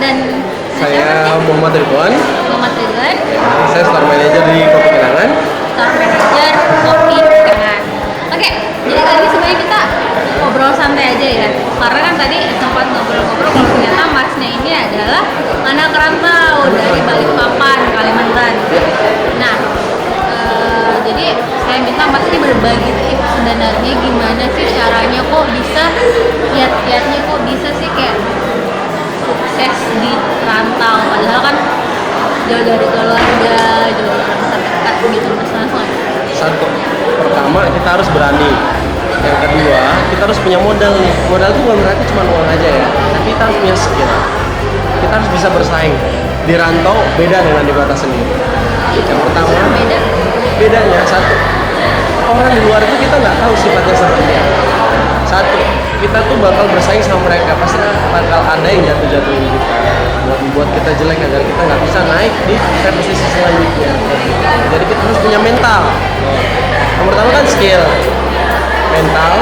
dan Saya Muhammad Ridwan. Muhammad Ridwan, Saya store manager di Kopi Kenangan. Store Manager Kopi Kenangan. Oke, jadi kali ini sebenarnya kita ngobrol santai aja ya. Karena kan tadi sempat ngobrol-ngobrol kalau ternyata Masnya ini adalah anak rantau dari Balikpapan, Kalimantan. Nah, jadi saya minta Mas ini berbagi tips sebenarnya gimana sih caranya kok bisa kiat-kiatnya kok bisa sih kayak sukses di rantau, padahal kan jauh dari keluarga, jauh dari orang terdekat gitu. Mas langsung aja. Satu, pertama kita harus berani. Yang kedua, kita harus punya modal nih. Modal itu bukan berarti cuma uang aja ya, tapi kita harus punya skill. Kita harus bisa bersaing. Di rantau beda dengan di kota sendiri. Yang pertama, bedanya satu, orang di luar itu kita nggak tahu sifatnya seperti apa. Satu, kita tuh bakal bersaing sama mereka, pasti bakal ada yang jatuh-jatuhin kita, buat kita jelek agar kita nggak bisa naik di posisi selanjutnya. Jadi kita harus punya mental. Yang pertama kan skill, mental.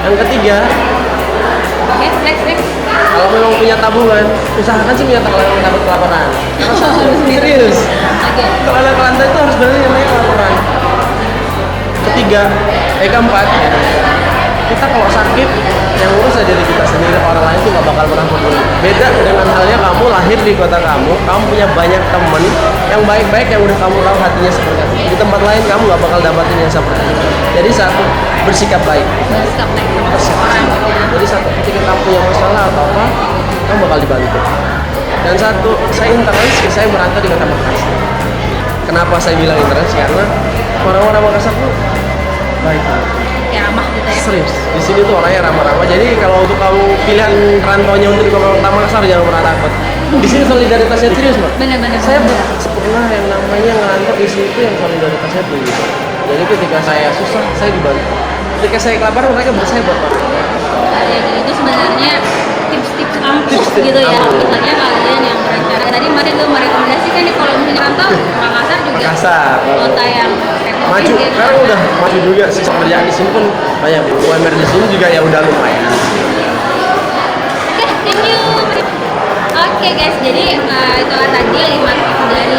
Yang ketiga, Oke, next. kalau memang punya tabungan, usahakan sih punya tabungan dapat laporan. Karena serius. Oke. Kalau anak rantau itu harus berani namanya laporan. Ketiga, keempat, kita kalau sakit yang urus aja diri kita sendiri, orang lain tuh gak bakal pernah peduli. Beda dengan halnya kamu lahir di kota kamu punya banyak temen yang baik-baik yang udah kamu tahu hatinya seperti apa. Di tempat lain kamu gak bakal dapatin yang seperti itu. Jadi satu, bersikap baik. Bersikap baik sama orang. Jadi satu, ketika kamu punya masalah atau apa, kamu bakal dibantu. Dan satu, saya internalis, saya merantau di kota Makassar. Kenapa saya bilang internalis? Karena orang-orang Makassar tuh baik. Kayak ramah gitu ya. Serius, di sini tuh orangnya ramah-ramah. Jadi kalau untuk kamu pilihan rantaunya untuk di kota Makassar, jangan pernah takut. Di sini solidaritasnya serius, Mbak. Benar-benar. Saya pernah yang namanya ngerantau di sini tuh yang solidaritasnya tinggi. Jadi ketika saya susah, saya dibantu. Ketika saya kelaparan, mereka berusaha buat bantu. Ya, jadi itu sebenarnya tips-tips ampuh Tips-tips gitu ya. ampuh. Misalnya kalian yang berencana tadi Mas itu merekomendasikan nih kalau misalnya rantau Makassar juga Makassar. kota yang Maju, gitu. sekarang udah maju juga sih pekerjaan di sini pun banyak. UMR di sini juga ya udah lumayan. Oke, thank you. Oke guys, jadi itu tadi 5 tips dari